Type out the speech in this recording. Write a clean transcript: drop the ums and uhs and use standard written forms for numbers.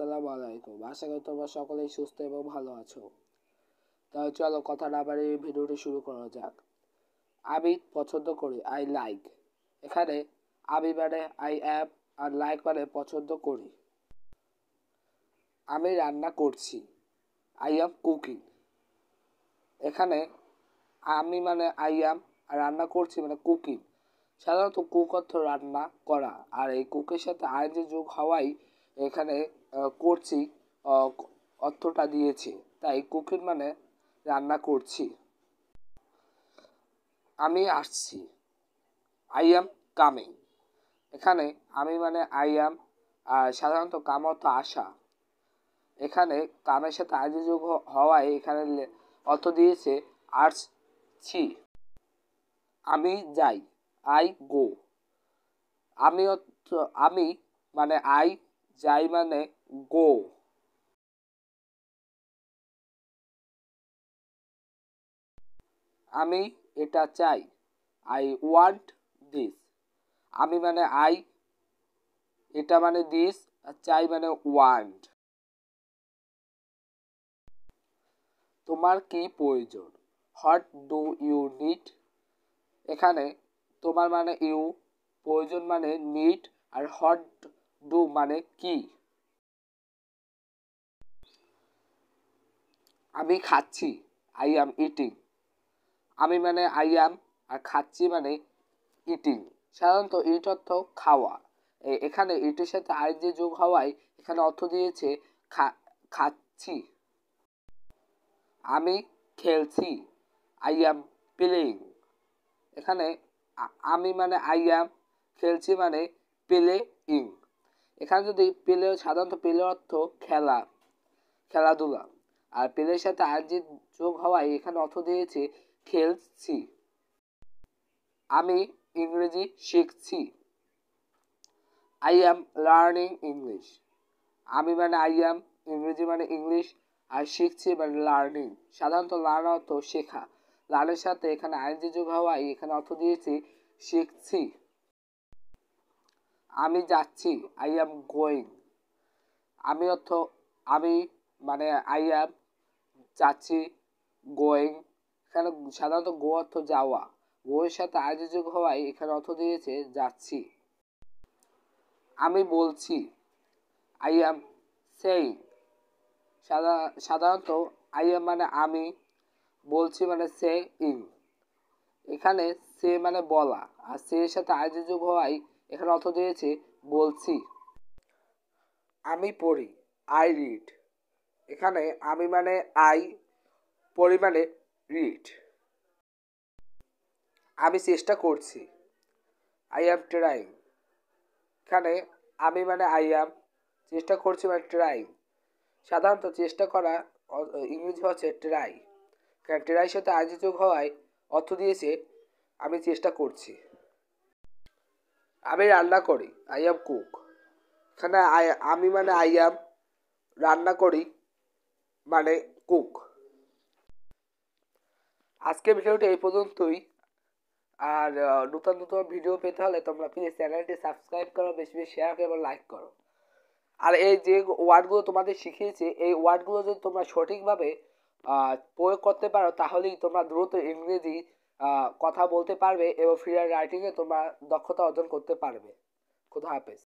আসসালামু আলাইকুম। আশা করি তোমরা সকলেই সুস্থ এবং ভালো আছো। তাহলে চলো কথা না বাড়িয়ে ভিডিওটি শুরু করা যাক। আমি পছন্দ করি, আই লাইক। এখানে আমি মানে আই অ্যাম আর লাইক মানে পছন্দ করি। আমি রান্না করছি, আই অ্যাম কুকিং। এখানে আমি মানে আই অ্যাম আর রান্না করছি মানে কুকিং। সাধারণত কুক অর্থ রান্না করা, আর এই কুকের সাথে আইএনজি যোগ হওয়াই এখানে করছি অর্থটা দিয়েছে। তাই কুকিং মানে রান্না করছি। আমি আসছি, আই অ্যাম কামিং। এখানে আমি মানে আই অ্যাম আর সাধারণত কাম অর্থ আসা। এখানে কামের সাথে আইএনজি যোগ হওয়ায় এখানে অর্থ দিয়েছে আসছি। আমি যাই, আই গো। আমি মানে আই, যাই মানে গো। আমি এটা চাই, আই ওয়ান্ট দিস। আমি মানে আই, এটা মানে দিস, আর চাই মানে ওয়ান্ট। তোমার কি প্রয়োজন, হোয়াট ডু ইউ নিড। এখানে তোমার মানে ইউ, প্রয়োজন মানে নিড, আর হোয়াট ডু মানে কি। আমি খাচ্ছি, আই অ্যাম ইটিং। আমি মানে আই অ্যাম আর খাচ্ছি মানে ইটিং। সাধারণত ইট অর্থ খাওয়া। এখানে ইটের সাথে আইএনজি যোগ হওয়ায় এখানে অর্থ দিয়েছে খাচ্ছি। আমি খেলছি, আই অ্যাম প্লেয়িং। এখানে আমি মানে আই অ্যাম, খেলছি মানে প্লেয়িং। এখানে যদি প্লে, সাধারণত প্লে অর্থ খেলা, খেলাধুলা, আর প্লের সাথে আইএনজি যোগ হওয়ায় এখানে অর্থ দিয়েছে খেলছি। আমি ইংরেজি শিখছি, আই অ্যাম লার্নিং ইংলিশ। আমি মানে আই অ্যাম, ইংরেজি মানে ইংলিশ, আর শিখছি মানে লার্নিং। সাধারণত লার্ন অর্থ শেখা। লার্নের সাথে এখানে আইএনজি যোগ হওয়ায় এখানে অর্থ দিয়েছি শিখছি। আমি যাচ্ছি, আই অ্যাম গোয়িং। আমি অর্থ আমি মানে আই অ্যাম, যাচ্ছি গোয়িং। এখানে সাধারণত গো অর্থ যাওয়া। গো এর সাথে আইএনজি যোগ হওয়ায় এখানে অর্থ দিয়েছে যাচ্ছি। আমি বলছি, আই অ্যাম সেইং। সাধারণত আই অ্যাম মানে আমি, বলছি মানে সেইং। এখানে সে মানে বলা, আর সে এর সাথে আইএনজি যোগ হওয়ায় এখানে অর্থ দিয়েছে বলছি। আমি পড়ি, আই রিড। এখানে আমি মানে আই, পড়ি মানে রিড। আমি চেষ্টা করছি, আই অ্যাম ট্রাইং। এখানে আমি মানে আই অ্যাম, চেষ্টা করছি মানে ট্রাইং। সাধারণত চেষ্টা করা ইংরেজি হচ্ছে ট্রাই। কারণ ট্রাইয়ের সাথে আইএনজি যোগ হওয়ায় অর্থ দিয়েছে আমি চেষ্টা করছি। আমি রান্না করি, আই অ্যাম কুক। এখানে আমি মানে আই অ্যাম, রান্না করি মানে কুক। আজকের ভিডিওটি এই পর্যন্তই। আর নতুন নতুন ভিডিও পেতে হলে তোমরা প্লিজ চ্যানেলটি সাবস্ক্রাইব করো, বেশি বেশি শেয়ার করো এবং লাইক করো। আর এই যে ওয়ার্ডগুলো তোমাদের শিখিয়েছি, এই ওয়ার্ডগুলো যদি তোমরা সঠিকভাবে প্রয়োগ করতে পারো তাহলেই তোমরা দ্রুত ইংরেজি কথা বলতে পারবে এবং ফ্রি রাইটিংয়ে তোমরা দক্ষতা অর্জন করতে পারবে। খুদা হাফেজ।